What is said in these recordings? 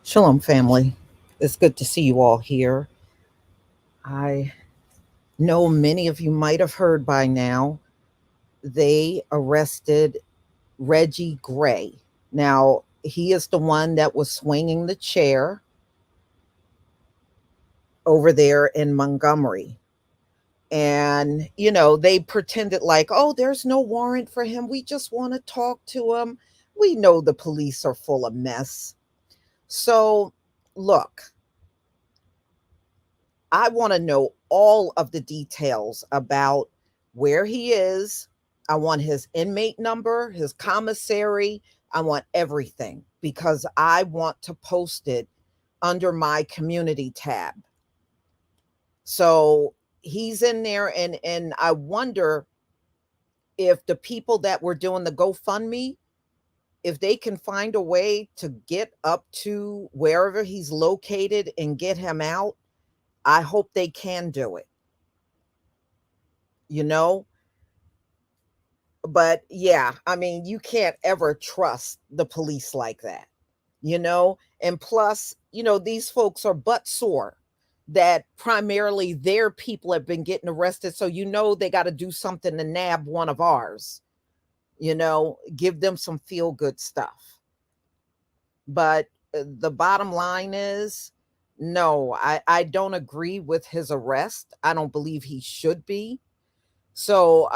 Shalom, family. It's good to see you all here. I know many of you might have heard by now they arrested Reggie Gray. Now, he is the one that was swinging the chair over there in Montgomery. And, they pretended like, oh, there's no warrant for him. We just want to talk to him. We know the police are full of mess. So, look, I want to know all of the details about where he is. I want his inmate number, his commissary. I want everything because I want to post it under my community tab. So he's in there, and I wonder if the people that were doing the GoFundMe, if they can find a way to get up to wherever he's located and get him out. I hope they can do it. you know but yeah, I mean, you can't ever trust the police like that. And plus, these folks are butt sore that primarily their people have been getting arrested, so they got to do something to nab one of ours. Give them some feel good stuff. But the bottom line is, no, I don't agree with his arrest. I don't believe he should be. So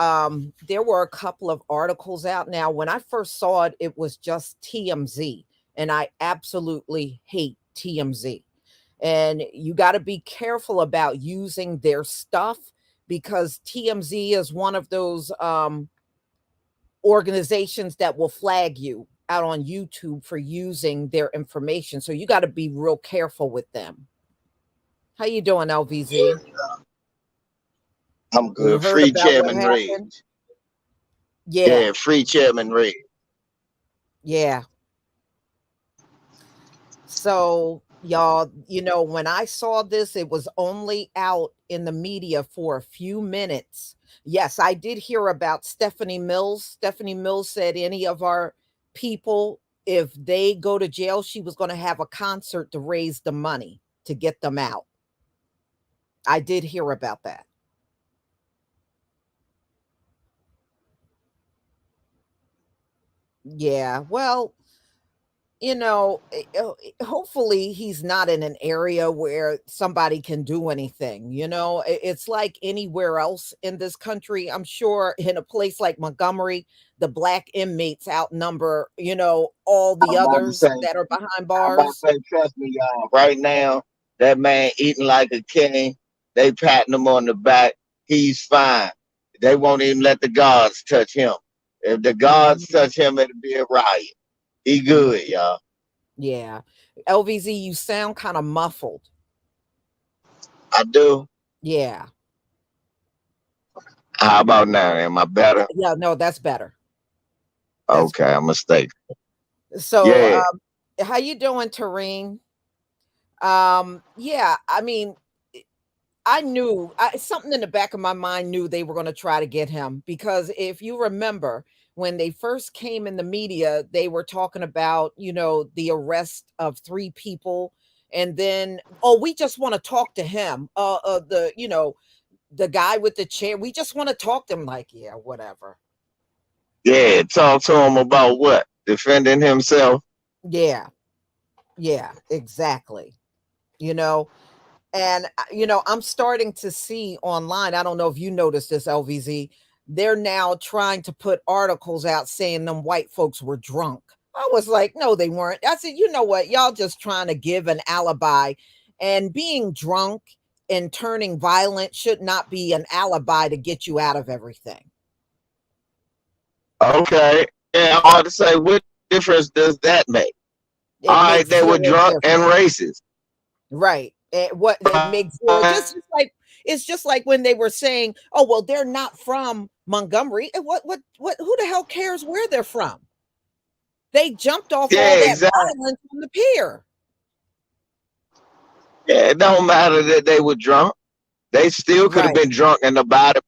there were a couple of articles out. Now, when I first saw it, it was just TMZ, and I absolutely hate TMZ. And you got to be careful about using their stuff, because TMZ is one of those organizations that will flag you out on YouTube for using their information. So you got to be real careful with them. How you doing, LVZ? I'm You good. heard Free about what Chairman Red. happened? Yeah, Yeah, free Chairman Red. yeah. So, y'all, when I saw this, it was only out in the media for a few minutes. Yes, I did hear about Stephanie Mills. Stephanie Mills said any of our people, if they go to jail, she was going to have a concert to raise the money to get them out. I did hear about that. Yeah, well, hopefully he's not in an area where somebody can do anything. It's like anywhere else in this country. I'm sure in a place like Montgomery, the black inmates outnumber, all I'm the about to others say, that are behind I'm about to bars. say, trust me, y'all. Right now, that man eating like a king. They patting him on the back. He's fine. They won't even let the guards touch him. If the guards Mhm, touch him, it'll be a riot. He mhm. good, y'all. Yeah. LVZ, you sound kind of muffled. I do. Yeah. How about now? Am I better? Yeah, no, that's better. That's Okay, better. I'm mistaken. So, Yeah. how you doing, Tareen? Yeah, I mean, I knew something in the back of my mind knew they were going to try to get him, because if you remember when they first came in the media, they were talking about, the arrest of three people. And then, oh, we just want to talk to him. The guy with the chair, we just want to talk to him. Like, yeah, whatever. Yeah. Talk to him about what? Defending himself. Yeah, yeah, exactly. You know, And, I'm starting to see online, I don't know if you noticed this, LVZ, they're now trying to put articles out saying them white folks were drunk. I was like, no, they weren't. I said, you know what? Y'all just trying to give an alibi. And being drunk and turning violent should not be an alibi to get you out of everything. Okay. Yeah, I'm about to say, what difference does that make? All It right, makes they were zero drunk and difference. racist. Right. What it makes zero, just like it's just like when they were saying, "Oh, well, they're not from Montgomery." And what? Who the hell cares where they're from? They jumped off all Yeah, that exactly. violence on the pier. Yeah, it don't matter that they were drunk. They still could have Right. been drunk in the body.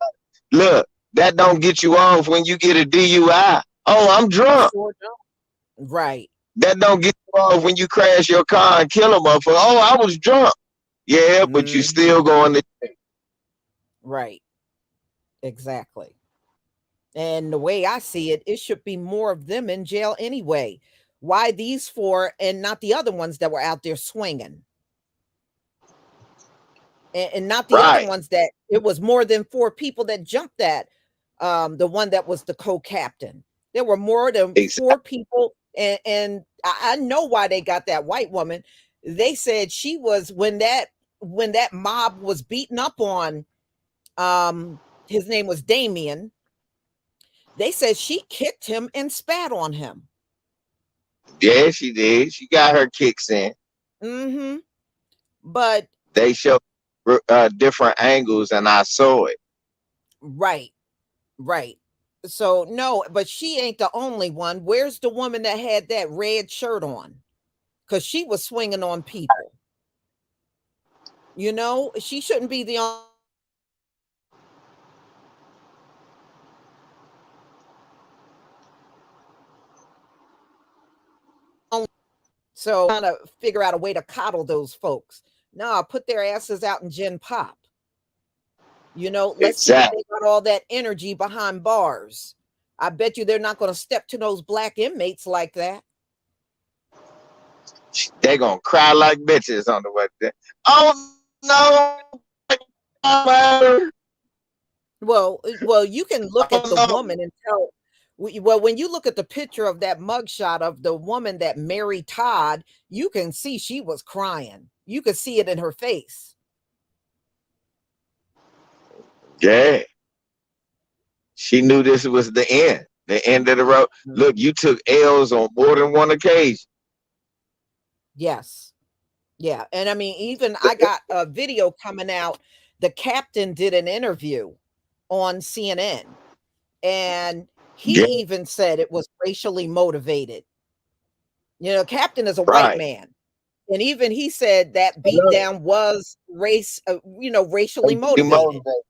Look, that don't get you off when you get a DUI. Oh, I'm drunk. Sure don't. Right. That don't get you off when you crash your car and kill a motherfucker. Oh, I was drunk. Yeah, but you Mhm. still going to. Right. Exactly. And the way I see it, it should be more of them in jail anyway. Why these four and not the other ones that were out there swinging? And not the other Right. ones that it was more than four people that jumped that the one that was the co-captain. There were more than Exactly. four people, and I know why they got that white woman. They said she was when that mob was beaten up on his name was Damien. They said she kicked him and spat on him. Yeah, she did. She got her kicks in. Mm-hmm. But They show different angles, and I saw it. right, right. So no, but she ain't the only one. Where's the woman that had that red shirt on? Because she was swinging on people. You know, she shouldn't be the only. So trying to figure out a way to coddle those folks. No, put their asses out in Gen Pop. You know, let's see if Exactly. they got all that energy behind bars. I bet you they're not going to step to those black inmates like that. They gonna cry like bitches on the way there. Oh no, matter. Well, you can look at Oh the no. woman and tell. Well, when you look at the picture of that mugshot of the woman that married Todd, you can see she was crying. You could see it in her face. Yeah, she knew this was the end of the road. Mm. Look, you took L's on more than one occasion. Yes. Yeah. And I mean, even I got a video coming out. The captain did an interview on CNN, and he Yeah, even said it was racially motivated. You know, captain is a white right. man. And even he said that I beat know. down was racially They motivated. motivated.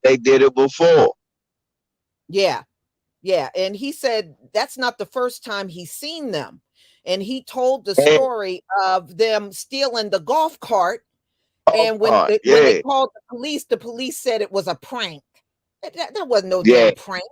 They did it before. Yeah. Yeah. And he said that's not the first time he's seen them. And he told the And story of them stealing the golf cart. golf And cart. when they Yeah, called the police said it was a prank. That wasn't no yeah. damn prank.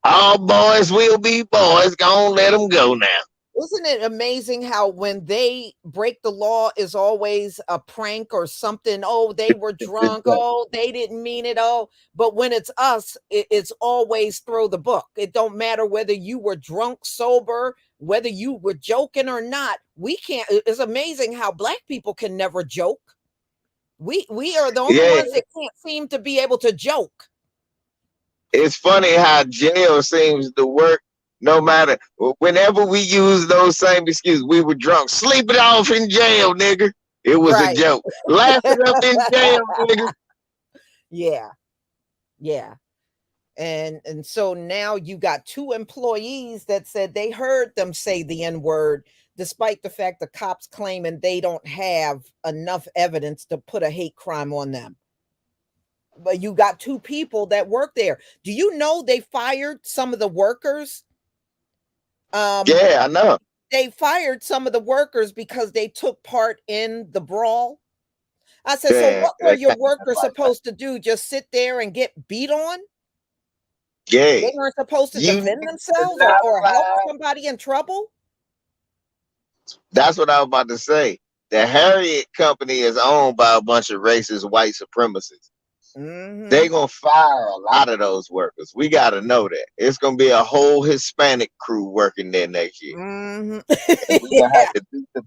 All boys will be boys. Gonna let them go now. Isn't it amazing how when they break the law is always a prank or something? Oh, they were drunk. Oh, they didn't mean it. Oh, but when it's us, it's always throw the book. It don't matter whether you were drunk, sober, whether you were joking or not. We can't. It's amazing how black people can never joke. We are the only Yeah, ones that can't seem to be able to joke. it's funny how jail seems to work. No matter whenever we use those same excuses, we were drunk. Sleep it off in jail, nigga. It was a Right. joke. Laugh it up in jail, nigga. Yeah. Yeah. And so now you got two employees that said they heard them say the n-word, despite the fact the cops claiming they don't have enough evidence to put a hate crime on them. But you got two people that work there. Do you know they fired some of the workers? um Yeah, I know. they fired some of the workers because they took part in the brawl. I said, so Yeah, what were your workers supposed to do, just sit there and get beat on? yeah. They weren't supposed to You defend niggas themselves not or help allowed. somebody in trouble? That's what I was about to say. The Harriet Company is owned by a bunch of racist white supremacists. They Mhm. gonna fire a lot of those workers. We gotta know that. It's gonna be a whole Hispanic crew working there next year. Mhm. And we're gonna have Yeah. to beat the,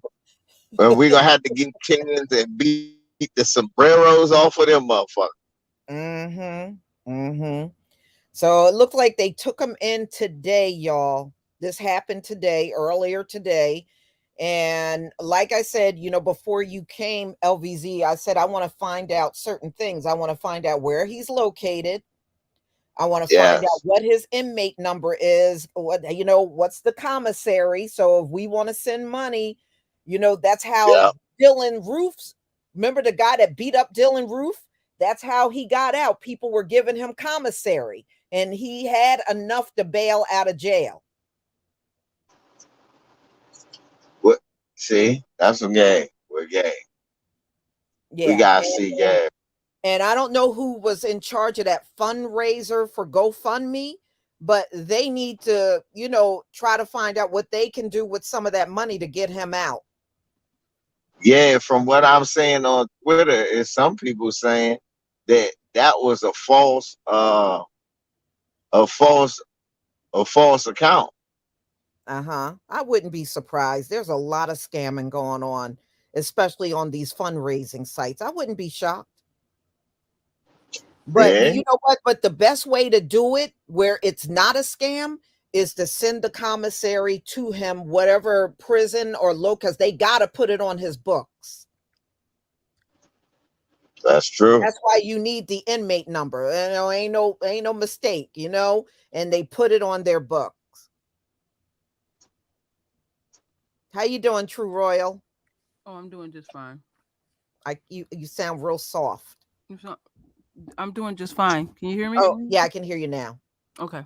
and we're gonna have to get cans and beat the sombreros off of them motherfuckers. Mhm. Mhm. So it looked like they took them in today, y'all. This happened today, earlier today. And like I said, before you came, LVZ, I said I want to find out certain things. I want to find out where he's located. I want to find out Yes. what his inmate number is, what's the commissary. So if we want to send money, that's how Yeah. Dylan Roofs, remember the guy that beat up Dylan Roof? That's how he got out. People were giving him commissary and he had enough to bail out of jail. See, that's some game. We're game. We Yeah. gotta see game. And I don't know who was in charge of that fundraiser for GoFundMe, but they need to, try to find out what they can do with some of that money to get him out. Yeah, from what I'm saying on Twitter, is some people saying that that was a false, a false account. Uh-huh. I wouldn't be surprised. There's a lot of scamming going on, especially on these fundraising sites. I wouldn't be shocked. But Yeah, you know what? But the best way to do it where it's not a scam is to send the commissary to him, whatever prison or because they got to put it on his books. that's true. That's why you need the inmate number. Ain't no mistake, and they put it on their books. How you doing, True Royal? Oh, I'm doing just fine. You sound real soft. It's not- I'm doing just fine. Can you hear me? Oh, yeah, I can hear you now. Okay.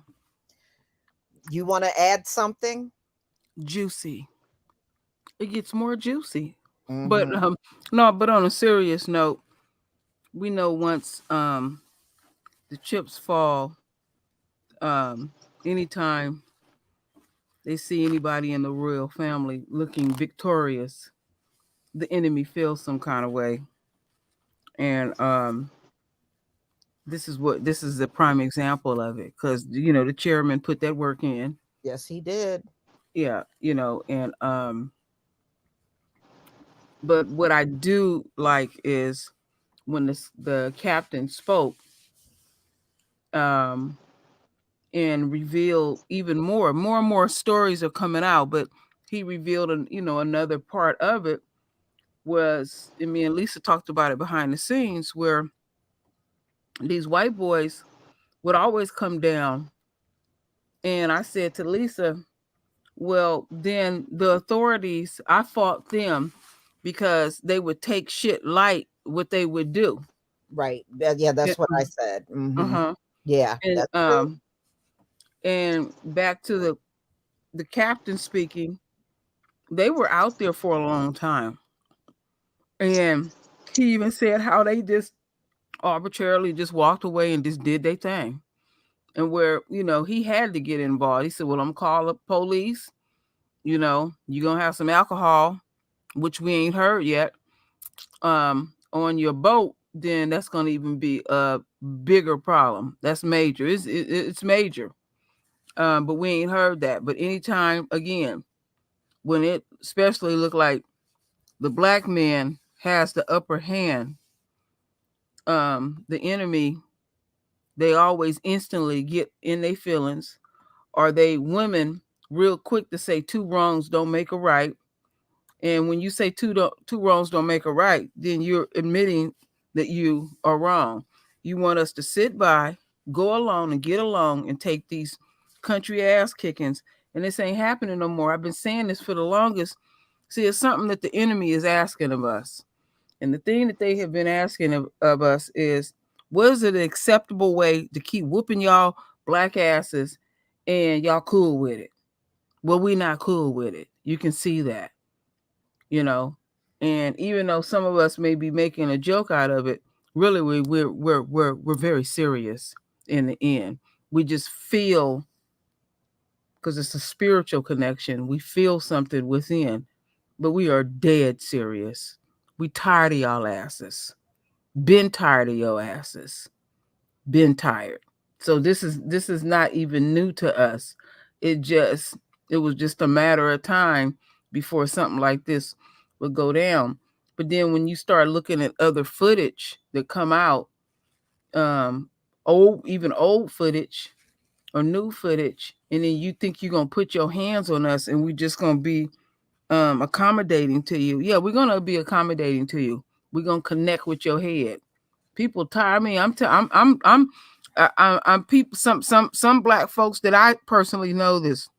You want to add something? Juicy. It gets more juicy. But Mhm. no, but on a serious note, we know once the chips fall, anytime they see anybody in the royal family looking victorious, the enemy feels some kind of way. And this is the prime example of it, because the chairman put that work in. Yes, he did. Yeah, and but what I do like is when the captain spoke, um and revealed even more and more stories are coming out, but he revealed another part of it was, and me and Lisa talked about it behind the scenes, where these white boys would always come down, and I said to Lisa, well, then the authorities, I fought them because they would take shit light what they would do. Right. Yeah, Yeah, that's what I said. Mhm. uh-huh. Yeah, And that's true. back to the captain speaking, they were out there for a long time. And he even said how they just arbitrarily just walked away and just did their thing. And where, he had to get involved. He said, well, I'm calling the police. You're going to have some alcohol, which we ain't heard yet, on your boat. Then that's going to even be a bigger problem. That's major. It's major. But we ain't heard that. But anytime, again, when it especially look like the black man has the upper hand, the enemy, they always instantly get in their feelings. Or they women real quick to say two wrongs don't make a right. And when you say two wrongs don't make a right, then you're admitting that you are wrong. You want us to sit by, go along and get along and take these country ass kickings. And this ain't happening no more. I've been saying this for the longest. See, it's something that the enemy is asking of us. And the thing that they have been asking of us is, what is an acceptable way to keep whooping y'all black asses and y'all cool with it? Well, we not cool with it. You can see that, you know. And even though some of us may be making a joke out of it, really we're very serious in the end. We just feel, because it's a spiritual connection, we feel something within, but we are dead serious. We tired of y'all asses. Been tired of your asses. Been tired. So this is not even new to us. It just it was just a matter of time before something like this would go down. But then when you start looking at other footage that come out, um, old footage or new footage, and then you think you're gonna put your hands on us and we just gonna be accommodating to you. Yeah, we're gonna be accommodating to you. We're gonna connect with your head. People tire me. I'm people. Some black folks that I personally know this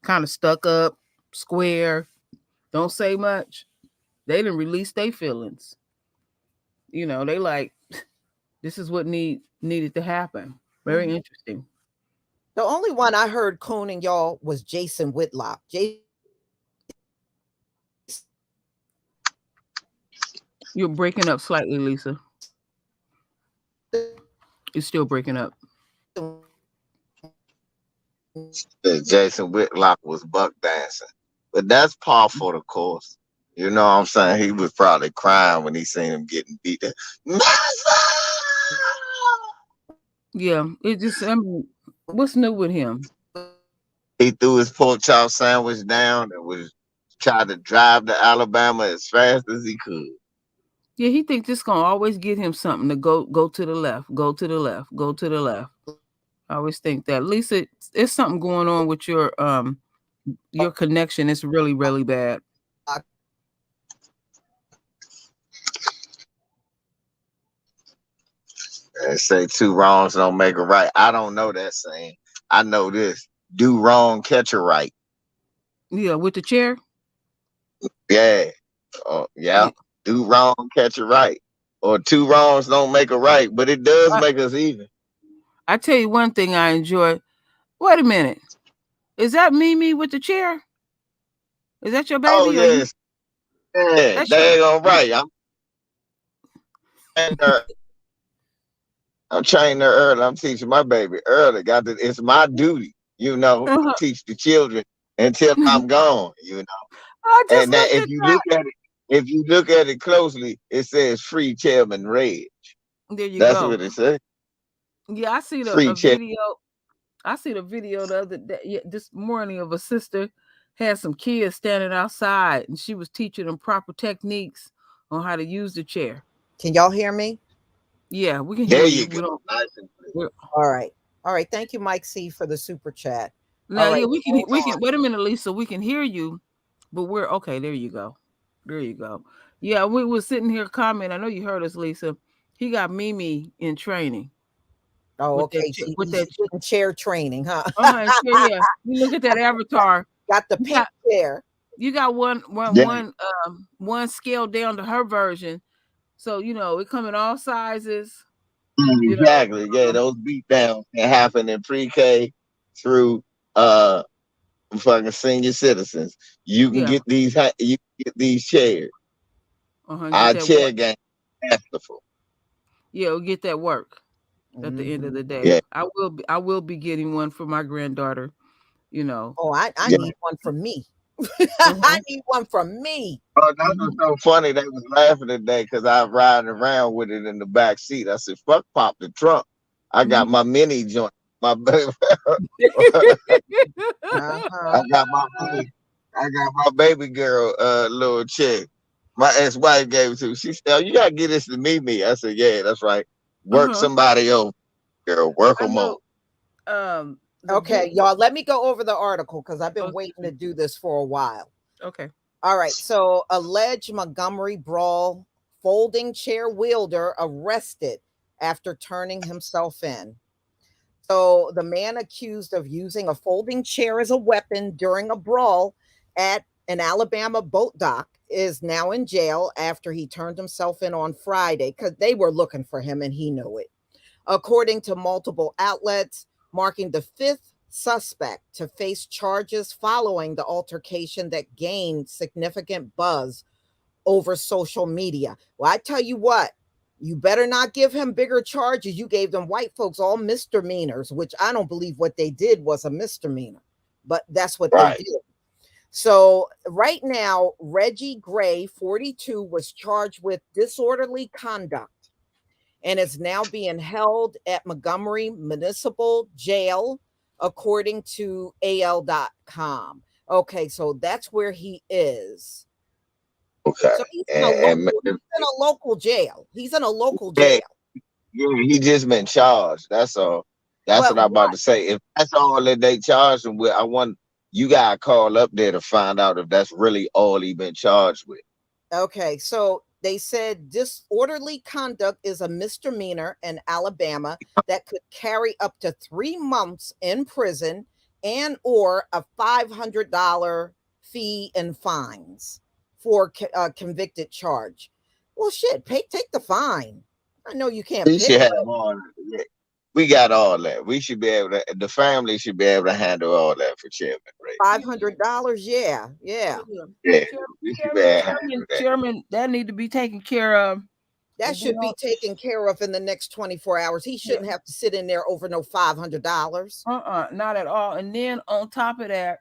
kind of stuck up, square, don't say much. They didn't release their feelings. They like, this is what needed to happen. Very Mhm. interesting. The only one I heard cooning y'all was Jason Whitlock. Jason Whitlock was You're breaking up slightly, Lisa. It's still breaking up. That Jason Whitlock was buck dancing. But that's par for the course. You know what I'm saying? He was probably crying when he seen him getting beat. Yeah, it just, I mean, what's new with him? He threw his pork chop sandwich down and was trying to drive to Alabama as fast as he could. Yeah, he thinks it's gonna always get him something to go to the left, go to the left, go to the left. I always think that. Lisa, there's something going on with your connection. It's really, really bad. And say two wrongs don't make a right. I don't know that saying. I know this. Do wrong, catch a right. Yeah, with the chair. Yeah. Oh, yeah. Yeah. Do wrong, catch a right. Or two wrongs don't make a right, but it does I, make us even. I tell you one thing I enjoy. Wait a minute. Is that Mimi with the chair? Is that your Oh baby or you? yes. Yeah, That's your. they ain't all right. Training her- I'm training her early. I'm teaching my baby early. It's my duty, to Uh-huh. teach the children until I'm gone, I just And that looked at if you look at it closely, it says free Chairman Red. that. There you That's go. what it says. Yeah, I see Free a chair. video. I see the video the other day, yeah, this morning, of a sister had some kids standing outside, and she was teaching them proper techniques on how to use the chair. Can y'all hear me? Yeah, we can hear There you. you go. We don't. Nice and We're, All right. All right. Thank you, Mike C, for the super chat. All now, right. yeah, we can. Hold We can. on. Wait a minute, Lisa. We can hear you, but we're okay. There you go. There you go. Yeah, we were sitting here commenting. I know you heard us, Lisa. He got Mimi in training Oh, with okay. with that. He's getting chair training, huh? And yeah. You look at that avatar. Got the You pink got chair. you got yeah, one scale down to her version. So it come in all sizes. You know, exactly. Yeah, those beat downs can happen in pre-K through uh fucking senior citizens. You can yeah, get these chairs. get Our that chair work. game masterful. Yeah, we'll get that work at the end of Hmm. the day. Yeah. I will be getting one for my granddaughter. You know. Oh, I Yeah. need one for me. I Uh-huh. need one for me. Oh, that was Mhm. so funny. They was laughing today because I was riding around with it in the back seat. I said, "Fuck, pop the trunk. I got Mhm. my mini joint. My baby. I Uh-huh. got my baby. I got my baby girl little check. My ex-wife gave it to me. She said, "Oh, you gotta get this to me." I said, "Yeah, that's right. Work Uh-huh. somebody over, girl. Work I them over." know. The Okay, big. y'all, let me go over the article because I've Oh, been excuse waiting to me. do this for a while. Okay. All right, so alleged Montgomery brawl folding chair wielder arrested after turning himself in. So the man accused of using a folding chair as a weapon during a brawl at an Alabama boat dock is now in jail after he turned himself in on Friday because they were looking for him and he knew it. According to multiple outlets, marking the fifth suspect to face charges following the altercation that gained significant buzz over social media. Well, I tell you what, you better not give him bigger charges. You gave them white folks all misdemeanors, which I don't believe what they did was a misdemeanor, but that's what they Right. did. So, right now, Reggie Gray, 42, was charged with disorderly conduct and is now being held at Montgomery Municipal Jail, according to AL.com. Okay, so that's where he is. Okay. So he's in a And, local jail. He's in a local yeah, jail. yeah, he just been charged. That's all. That's But what I'm about what? to say. If that's all that they charged him with, I want you gotta call up there to find out if that's really all he been charged with. Okay, so they said disorderly conduct is a misdemeanor in Alabama that could carry up to 3 months in prison and or a $500 fee and fines for a convicted charge. Well, shit, take the fine. I know you can't We pay, should have but all that. Yeah. We got all that. We should be able to. The family should be able to handle all that for Chairman Ray. $500. Yeah, yeah. Yeah. Yeah, Chair- we should be Chairman, handle chairman, that. chairman, that need to be taken care of. That And then, should be taken care of in the next 24 hours. He yeah, shouldn't have to sit in there over no $500. not at all. And then on top of that,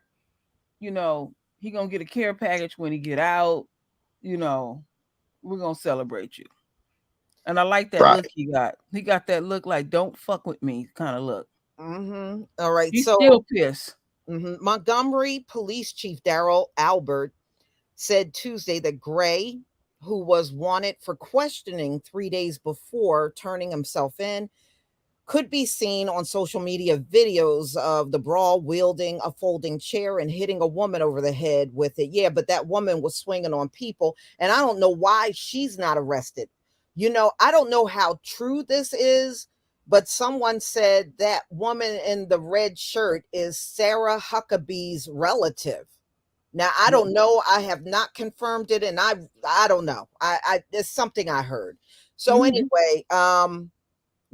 he gonna get a care package when he get out. You know, we're gonna celebrate you. And I like that Right. look he got. He got that look like "don't fuck with me" kind of look. All right. He's So still pissed. Montgomery Police Chief Daryl Albert said Tuesday that Gray, who was wanted for questioning 3 days before turning himself in, could be seen on social media videos of the brawl wielding a folding chair and hitting a woman over the head with it. Yeah, but that woman was swinging on people, and I don't know why she's not arrested. I don't know how true this is, but someone said that woman in the red shirt is Sarah Huckabee's relative. Now I don't know. I have not confirmed it, and I don't know. I it's something I heard. So Mhm. anyway,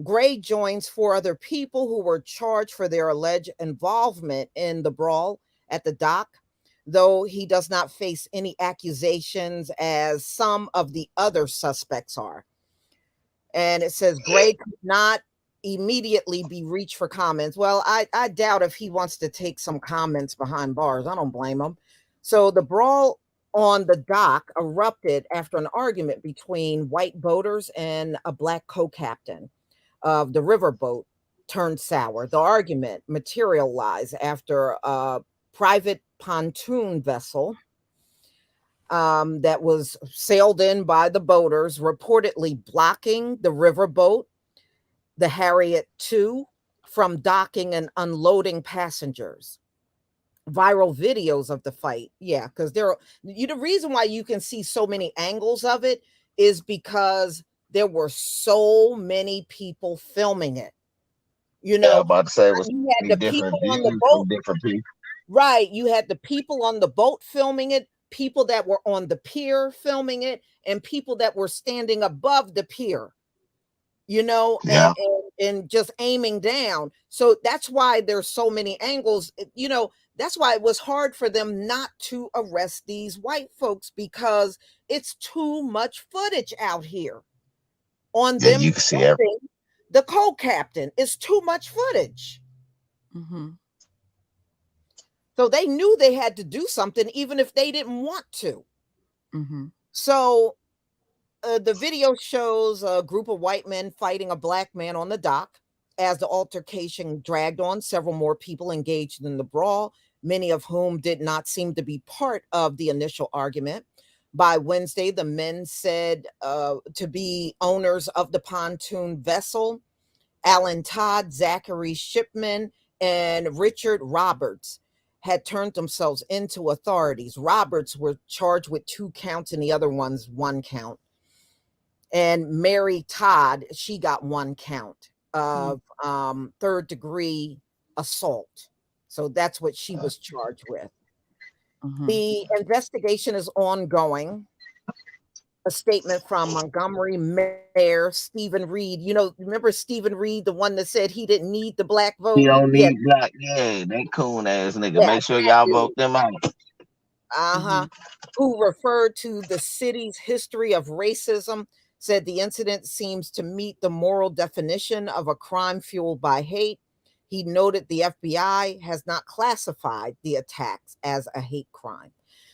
Gray joins four other people who were charged for their alleged involvement in the brawl at the dock, though he does not face any accusations as some of the other suspects are. And it says Gray could not immediately be reached for comments. Well, I doubt if he wants to take some comments behind bars. I don't blame him. So the brawl on the dock erupted after an argument between white boaters and a black co-captain of the riverboat turned sour. The argument materialized after a private pontoon vessel that was sailed in by the boaters, reportedly blocking the riverboat, the Harriet II, from docking and unloading passengers. Viral videos of the fight, yeah, because the reason why you can see so many angles of it is because there were so many people filming it. Yeah, I'm about to say it was You had many the different people on the views boat. from different people. Right. You had the people on the boat filming it, people that were on the pier filming it, and people that were standing above the pier, Yeah. and just aiming down. So that's why there's so many angles. That's why it was hard for them not to arrest these white folks, because it's too much footage out here on Yeah, them you can see everything. shooting the co-captain. It's too much footage. Mhm. So they knew they had to do something, even if they didn't want to. Mhm. So the video shows a group of white men fighting a black man on the dock. As the altercation dragged on, several more people engaged in the brawl, many of whom did not seem to be part of the initial argument. By Wednesday, the men said to be owners of the pontoon vessel, Alan Todd, Zachary Shipman, and Richard Roberts, had turned themselves into authorities. Roberts were charged with 2 counts and the other one's 1 count. And Mary Todd, she got 1 count of third degree assault. So that's what she was charged with. Mhm. The investigation is ongoing. A statement from Montgomery Mayor Stephen Reed. Remember Stephen Reed, the one that said he didn't need the black He vote? don't Yeah, need black. Yeah, that coon ass nigga. yeah, Make sure that y'all vote dude. them out. Uh-huh. Mhm. Who referred to the city's history of racism, said the incident seems to meet the moral definition of a crime fueled by hate. He noted the FBI has not classified the attacks as a hate crime.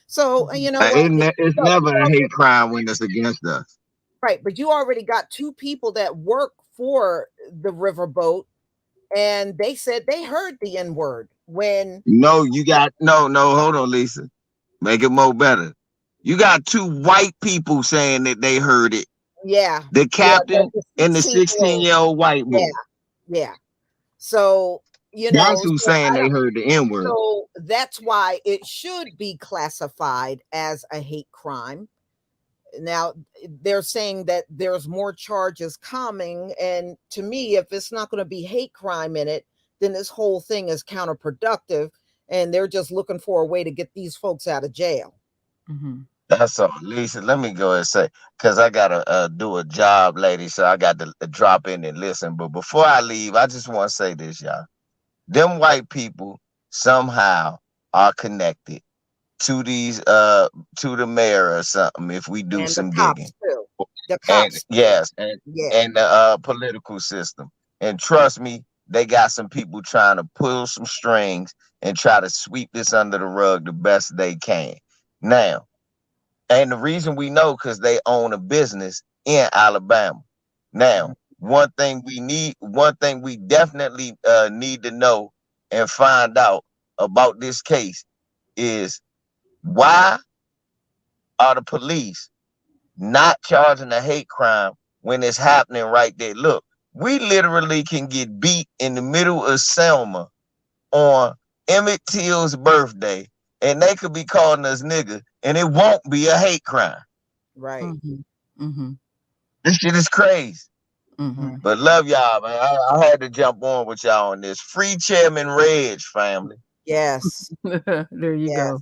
So, Mhm. what? It's Look, never a hate crime when it's against us. right, but you already got 2 people that work for the riverboat, and they said they heard the N word when, No, you got no. Hold on, Lisa. Make it more better. You got 2 white people saying that they heard it. yeah, The yeah, captain the and the 16-year-old, 16-year-old white yeah, boy. yeah. So, That's who's so saying they heard the N word. so that's why it should be classified as a hate crime. Now, they're saying that there's more charges coming, and to me, if it's not going to be hate crime in it, then this whole thing is counterproductive, and they're just looking for a way to get these folks out of jail. Mhm. That's all, Lisa. Let me go and say, because I gotta do a job, lady. So I got to drop in and listen. But before I leave, I just want to say this, y'all. Them white people somehow are connected to these to the mayor or something if we do And the some digging. cops too. The And cops too. yes, Yeah. and the political system. And trust me, they got some people trying to pull some strings and try to sweep this under the rug the best they can. Now, and the reason we know because they own a business in Alabama. Now, one thing we definitely need to know and find out about this case is why are the police not charging a hate crime when it's happening right there? Look, we literally can get beat in the middle of Selma on Emmett Till's birthday, and they could be calling us nigga, and it won't be a hate crime. Right. Mm-hmm. Mm-hmm. This shit is crazy. Mm-hmm. But love y'all, man. I had to jump on with y'all on this. Free Chairman Reg, family. Yes. There you go. Yes.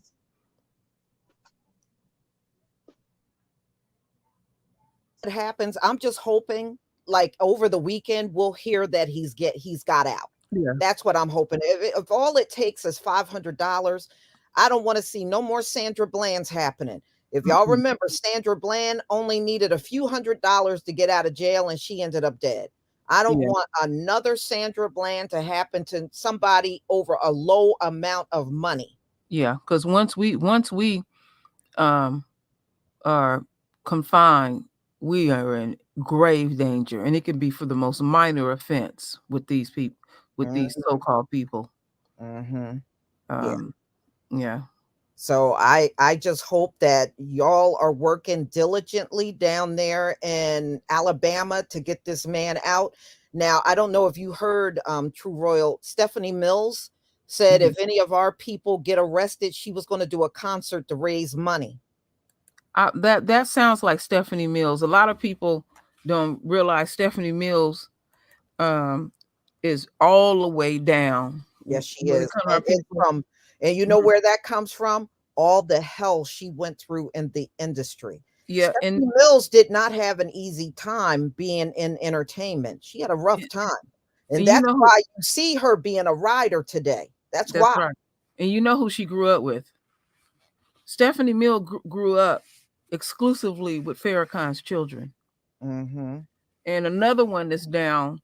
It happens. I'm just hoping like over the weekend we'll hear that he's got out. Yeah. That's what I'm hoping. If all it takes is $500, I don't want to see no more Sandra Bland's happening. If y'all Mm-hmm. remember, Sandra Bland only needed a few $100s to get out of jail and she ended up dead. I don't Yeah. want another Sandra Bland to happen to somebody over a low amount of money. Yeah. Because once we are confined, we are in grave danger, and it can be for the most minor offense with these people, with these Mhm, so-called people. mhm. Yeah. Um, yeah. So I just hope that y'all are working diligently down there in Alabama to get this man out. Now, I don't know if you heard True Royal Stephanie Mills said Mhm. if any of our people get arrested, she was going to do a concert to raise money. That sounds like Stephanie Mills. A lot of people don't realize Stephanie Mills um, is all the way down Yes, she when it is. comes to our And it's people. from, and you know Mhm. where that comes from? All the hell she went through in the industry. Yeah, Stephanie Mills did not have an easy time being in entertainment. She had a rough time. And and you that's know who? why you see her being a writer today. That's That's why. right. And you know who she grew up with? Stephanie Mills grew up exclusively with Farrakhan's children. Hmm. And another one that's down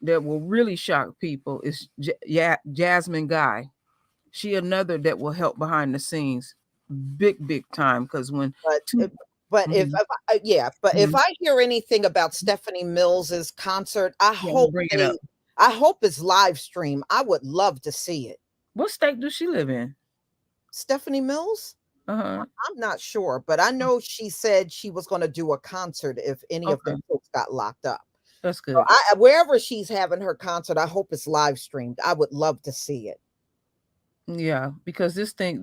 that will really shock people is Jasmine Guy. She another that will help behind the scenes, big time. Because when But two, but if, Mhm, yeah, but if mhm. I hear anything about Stephanie Mills's concert, Yeah, I'm gonna bring it up. I hope it's live stream. I would love to see it. What state does she live in? Stephanie Mills? Uh-huh. I'm not sure, but I know she said she was going to do a concert if any of Okay, them folks got locked up. that's So good. wherever she's having her concert, I hope it's live streamed. I would love to see it. Yeah, because this thing,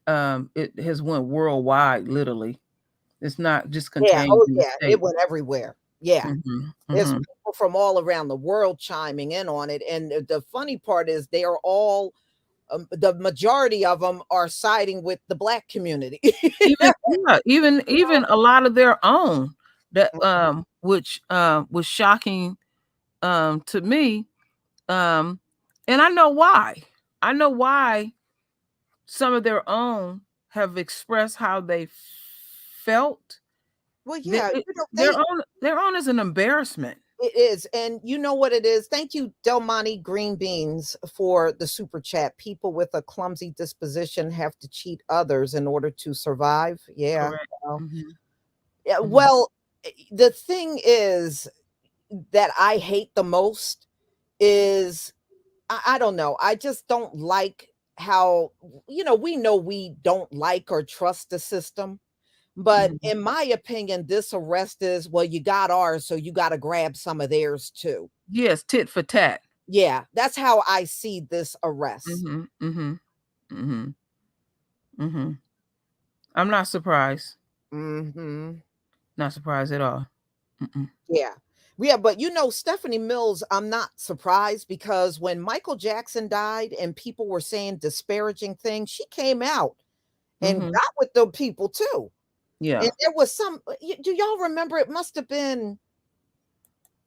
it has went worldwide. Literally, it's not just Yeah. contained Oh, in the yeah. It state. went everywhere. Yeah. Hmm. There's Hmm. people from all around the world chiming in on it. And the funny part is they are all, the majority of them are siding with the Black community. Even yeah, even a lot of their own that which was shocking to me. Um, and I know why. I know why some of their own have expressed how they felt. Well, They, yeah, it, their they own is an embarrassment. it is. And you know what it is? Thank you, Delmonte Green Beans, for the super chat. People with a clumsy disposition have to cheat others in order to survive. Yeah. Correct. Well, Hmm. yeah, Hmm. well, the thing is that I hate the most is I don't know. I just don't like how, we know we don't like or trust the system. But Hmm. in my opinion, this arrest is, well, you got ours, so you got to grab some of theirs too. Yes, tit for tat. Yeah, that's how I see this arrest. Hmm. Hmm. Hmm. Hmm. I'm not surprised. Hmm. Not surprised at all. Mm-mm. Yeah. Yeah, but Stephanie Mills, I'm not surprised because when Michael Jackson died and people were saying disparaging things, she came out and Hmm. got with the people too. Yeah. And there was do y'all remember? It must have been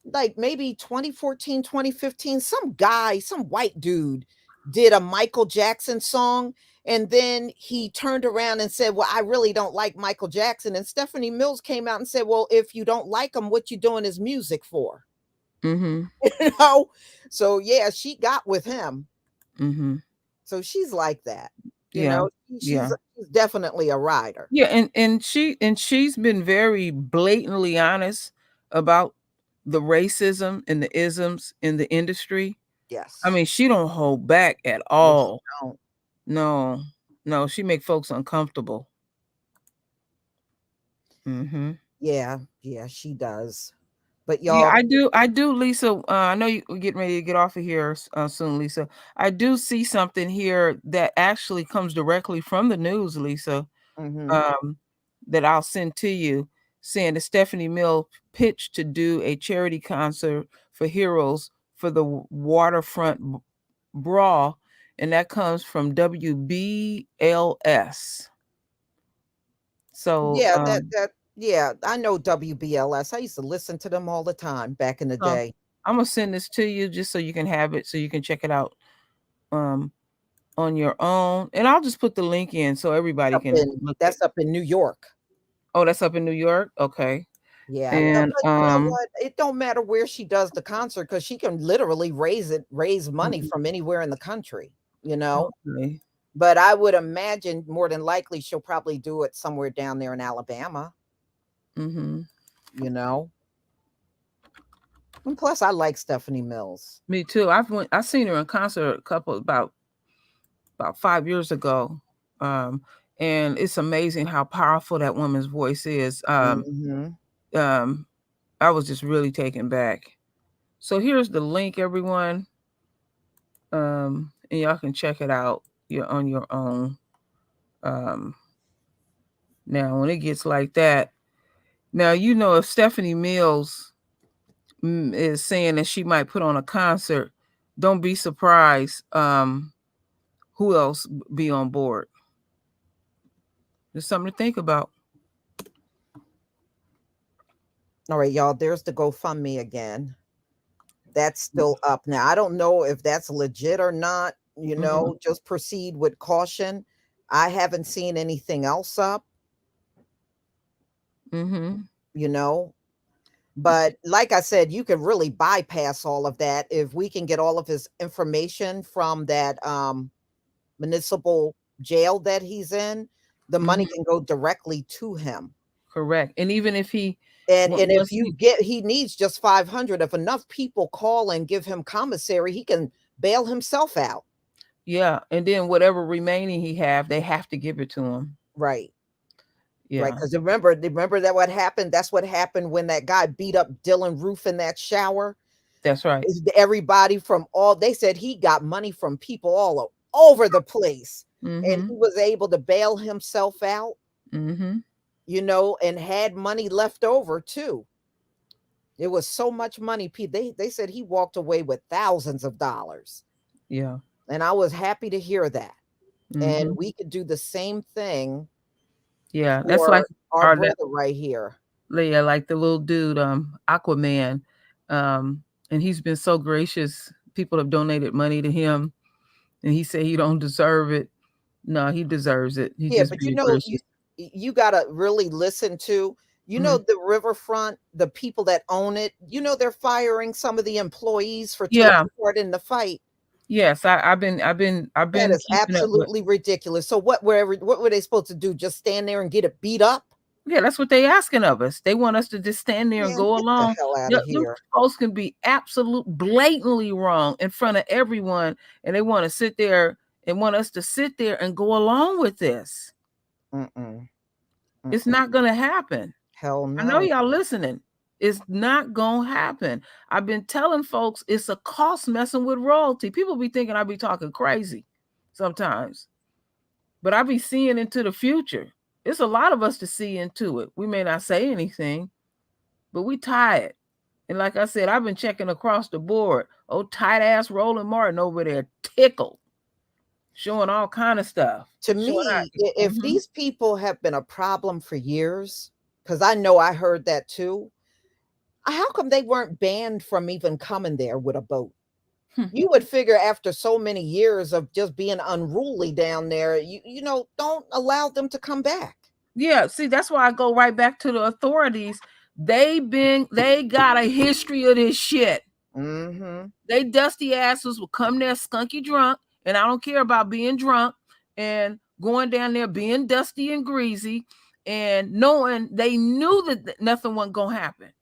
like maybe 2014, 2015. Some guy, some white dude did a Michael Jackson song, and then he turned around and said, "Well, I really don't like Michael Jackson." And Stephanie Mills came out and said, "Well, if you don't like him, what you doing his music for?" Mm-hmm. You know? So yeah, she got with him. Mm-hmm. So she's like that. You Yeah. know, Yeah. she's definitely a rider. Yeah, and she's been very blatantly honest about the racism and the isms in the industry. I Yes. mean, she don't hold back at No, she all. don't. No, no, she make folks uncomfortable. Mm-hmm. Yeah, yeah, she does. But Yeah, y'all, I do, Lisa. I know you're getting ready to get off of here soon, Lisa. I do see something here that actually comes directly from the news, Lisa. mhm. Um, that I'll send to you, saying that Stephanie Mill pitched to do a charity concert for heroes for the waterfront brawl, and that comes from WBLS. So, Yeah, yeah, I know WBLS. I used to listen to them all the time back in the so day. I'm gonna send this to you just so you can have it, so you can check it out um, on your own, and I'll just put the link in so everybody can look at. That's up in New York. Oh, that's up in New York. Okay, Yeah, and but you know what? It don't matter where she does the concert because she can literally raise money mhm, from anywhere in the country, you know? okay. But I would imagine more than likely she'll probably do it somewhere down there in Alabama, Mm-hmm. you know? And plus I like Stephanie Mills. Me too. I seen her in concert a couple about 5 years ago. Um, and it's amazing how powerful that woman's voice is. Mhm. Um, I was just really taken back. So here's the link, everyone. And y'all can check it out. You're on your own. Um, Now when it gets like that, now if Stephanie Mills is saying that she might put on a concert, don't be surprised. Who else be on board? There's something to think about. All right, y'all, there's the GoFundMe again. That's still up now. I don't know if that's legit or not, Mm-hmm. just proceed with caution. I haven't seen anything else up, Mm-hmm. you know, but like I said, you can really bypass all of that if we can get all of his information from that municipal jail that he's in. The money Mm-hmm. can go directly to him. Correct. And even if he And if once you he get he needs just 500, if enough people call and give him commissary, he can bail himself out. yeah, and then whatever remaining he have, they have to give it to him. Right. Right, Yeah. because remember that what happened? That's what happened when that guy beat up Dylan Roof in that shower. That's right. Everybody from all they said he got money from people all over the place, and Mm-hmm. he was able to bail himself out, Mm-hmm. and had money left over too. It was so much money. They said he walked away with thousands of dollars, Yeah. and I was happy to hear that. And Mm-hmm. we could do the same thing Yeah. That's like for our our that brother right here. yeah, like the little dude, Aquaman. And he's been so gracious. People have donated money to him, and he said he don't deserve it. No, he deserves it. He's Yeah, just but being gracious. you gotta really listen to, Mhm. the riverfront, the people that own it, they're firing some of the employees for taking Yeah. part in the fight. Yes, I've That been is keeping up with. absolutely ridiculous. So what were they supposed to do? Just stand there and get it beat up? Yeah, that's what they asking of us. They want us to just stand there and Man, go get the along. hell out Yeah, of them here. folks can be absolute blatantly wrong in front of everyone, and they want to sit there and want us to sit there and go along with this. Mm-mm, It's mm-mm. not gonna happen. Hell I know no. y'all listening. It's not gonna happen. I've been telling folks it's a cost messing with royalty. People be thinking I be talking crazy sometimes, but I be seeing into the future. It's a lot of us to see into it. We may not say anything, but we tired. And like I said, I've been checking across the board. Oh, tight ass Roland Martin over there tickled, showing all kind of stuff. To Showing me, if out. these people have been a problem for years, because I know I heard that too, how come they weren't banned from even coming there with a boat? You would figure after so many years of just being unruly down there, don't allow them to come back. Yeah, see, that's why I go right back to the authorities. They got a history of this shit. Mm-hmm. They dusty asses will come there skunky drunk, and I don't care about being drunk and going down there being dusty and greasy and knowing they knew that nothing wasn't gonna happen.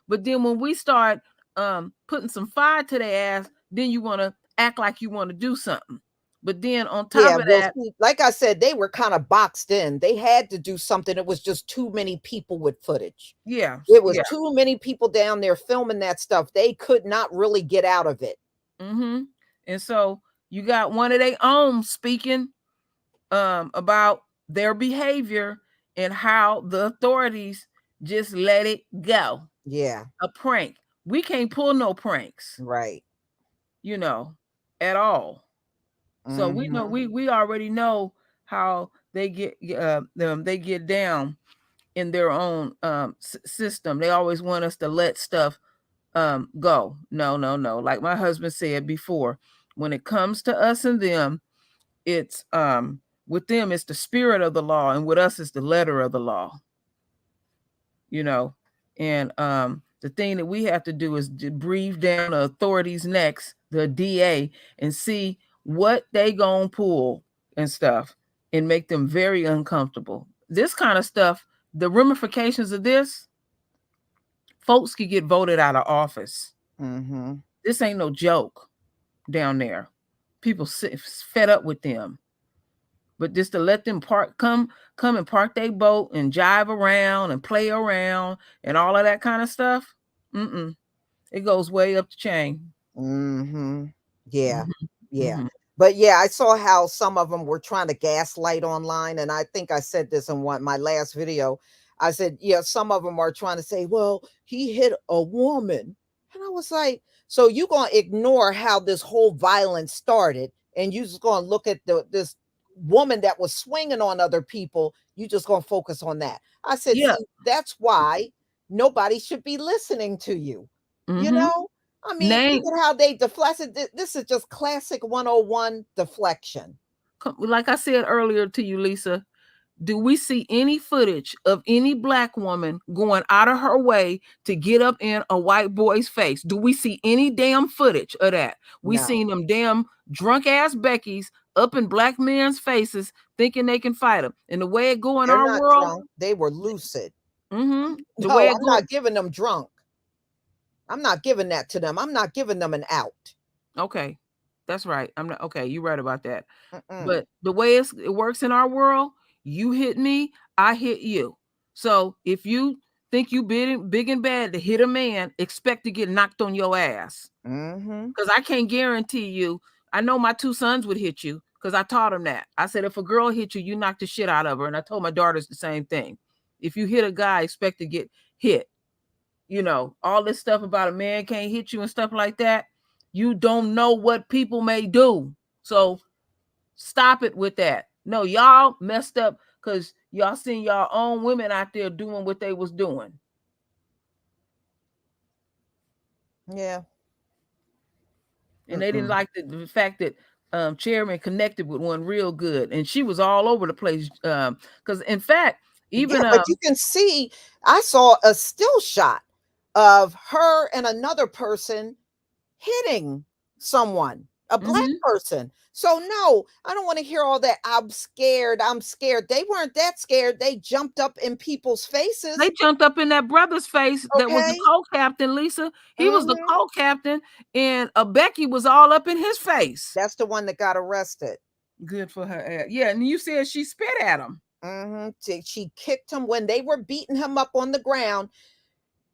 But then when we start putting some fire to their ass, then you want to act like you want to do something. But then on top Yeah, of well, that, see, like I said, they were kind of boxed in. They had to do something. It was just too many people with footage. yeah, It was yeah. too many people down there filming that stuff. They could not really get out of it. Mm-hmm. And so you got one of their own speaking about their behavior and how the authorities just let it go. Yeah. A prank. We can't pull no pranks, Right. at all. So we know Mm-hmm. we already know how they get down in their own system. They always want us to let stuff go. No, no, no. Like my husband said before, when it comes to us and them, it's with them it's the spirit of the law, and with us it's the letter of the law. And the thing that we have to do is to breathe down the authorities' necks, the DA, and see what they gonna pull and stuff, and make them very uncomfortable. This kind of stuff, the ramifications of this, folks could get voted out of office. Mm-hmm. This ain't no joke down there. People fed up with them. But just to let them come and park their boat and jive around and play around and all of that kind of stuff, it goes way up the chain. Mm-hmm. Yeah. Mm-hmm. Yeah. Mm-hmm. But yeah, I saw how some of them were trying to gaslight online. And I think I said this in my last video. I said, yeah, some of them are trying to say, well, he hit a woman. And I was like, so you going to ignore how this whole violence started, and you just going to look at this woman that was swinging on other people. You just going to focus on that. I said, Yeah. see, that's why nobody should be listening to you. You Mm-hmm. know, I mean, Name, look at how they deflected. This is just classic 101 deflection. like I said earlier to you, Lisa, do we see any footage of any black woman going out of her way to get up in a white boy's face? Do we see any damn footage of that? We No, seen them damn drunk ass Beckys up in black men's faces thinking they can fight them. And the way it go in they're our not world, drunk. They were lucid. the No, way it I'm go. not giving them drunk. I'm not giving that to them. I'm not giving them an out. Okay, that's right. I'm not okay. You're right about that. Mm-mm. But the way it works in our world, you hit me, I hit you. So if you think you big and bad to hit a man, expect to get knocked on your ass. Mm-hmm. Because I can't guarantee you. I know my two sons would hit you because I taught them that. I said if a girl hit you, you knock the shit out of her. And I told my daughters the same thing. If you hit a guy, expect to get hit. All this stuff about a man can't hit you and stuff like that. You don't know what people may do. So stop it with that. No, y'all messed up because y'all seen y'all own women out there doing what they was doing. Yeah. And they didn't like the fact that Chairman connected with one real good. And she was all over the place. Because in fact, Yeah, even but you can see, I saw a still shot of her and another person hitting someone, a black person. So no, I don't want to hear all that. I'm scared. I'm scared. They weren't that scared. They jumped up in people's faces. they jumped up in that brother's face that was the Okay. co-captain, Lisa. He was the Mhm. co-captain, and Becky was all up in his face. That's the one that got arrested. Good for her ass. Yeah, and you said she spit at him. She kicked him when they were beating him up on the ground.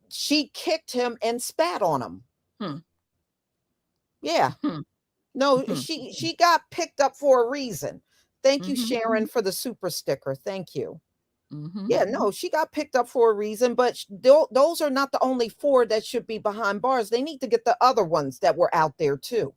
She kicked him and spat on him. Hmm. Yeah. Hmm. No, Hmm. she got picked up for a reason. Thank you, Mhm. Sharon, for the super sticker. Thank you. Mhm. Yeah, no, she got picked up for a reason, but those are not the only four that should be behind bars. They need to get the other ones that were out there too.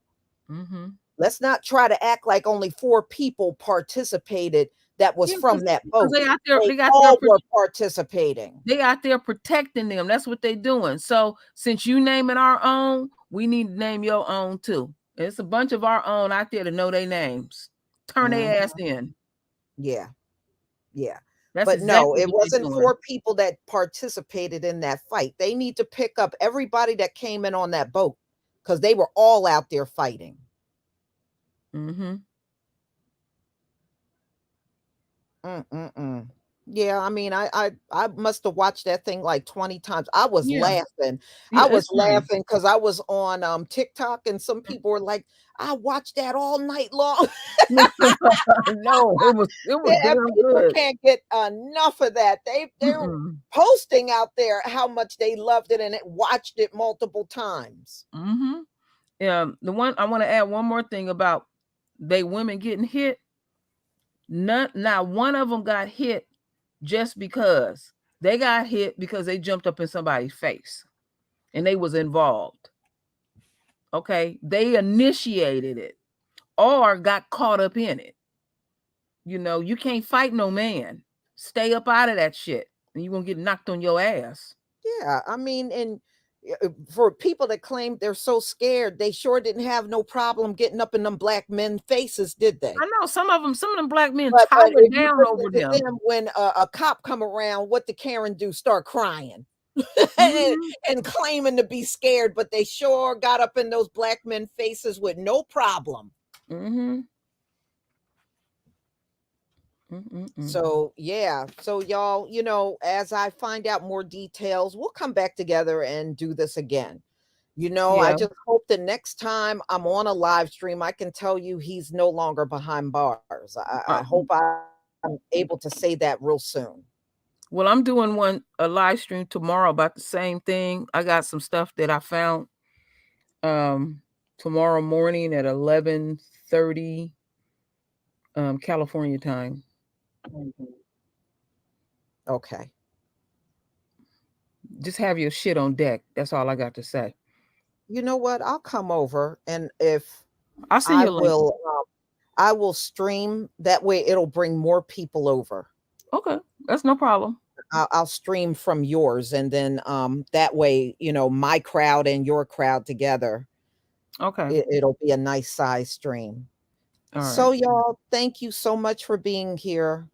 Mhm. Let's not try to act like only four people participated that was Yeah, from that because boat. they out there, They they got their all were participating. they out there protecting them. That's what they doing. So since you naming our own, we need to name your own too. It's a bunch of our own out there to know their names. Turn their ass in. Yeah. Yeah. That's But no, exactly it what they're wasn't doing. 4 people that participated in that fight. They need to pick up everybody that came in on that boat because they were all out there fighting. Mm-hmm. Mm-mm-mm. Yeah, I mean, I must have watched that thing like 20 times. I was Yeah. laughing. Yeah, I it's was funny. laughing because I was on TikTok and some people were like, I watched that all night long. No, it was Yeah, damn people good. can't get enough of that. They're Mm-mm. posting out there how much they loved it and watched it multiple times. Mm-hmm. The one I want to add one more thing about they women getting hit. Not one of them got hit just because. They got hit because they jumped up in somebody's face and they was involved. Okay, they initiated it or got caught up in it. You can't fight no man. Stay up out of that shit, and you gonna get knocked on your ass. Yeah, I mean, and for people that claim they're so scared, they sure didn't have no problem getting up in them black men faces, did they? I know some of them black men But towered if you down listen over to them. them when a cop come around, what the Karen do? Start crying and, Mm-hmm. and claiming to be scared, but they sure got up in those black men faces with no problem. Mm-hmm. Mm-mm-mm. So yeah, so y'all, as I find out more details, we'll come back together and do this again. I Yeah. just hope the next time I'm on a live stream, I can tell you he's no longer behind bars. I Uh, hope I'm able to say that real soon. well, I'm doing a live stream tomorrow about the same thing. I got some stuff that I found tomorrow morning at 11:30 California time. Okay. Just have your shit on deck. That's all I got to say. You know what? I'll come over, and if I'll send I you a link. will, I will stream. That way, it'll bring more people over. Okay, that's no problem. I'll stream from yours, and then that way, my crowd and your crowd together, Okay. it'll be a nice size stream. All So right. y'all, thank you so much for being here.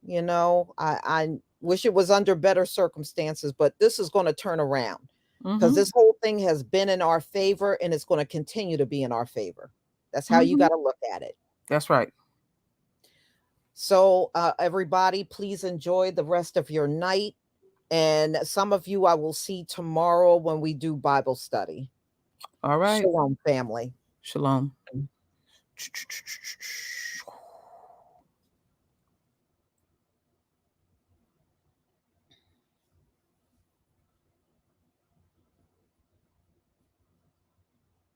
I wish it was under better circumstances, but this is going to turn around because Mm-hmm. this whole thing has been in our favor and it's going to continue to be in our favor. That's how you Mm-hmm. got to look at it. That's right. So everybody, please enjoy the rest of your night. And some of you I will see tomorrow when we do Bible study. All right. Shalom, family. Shalom.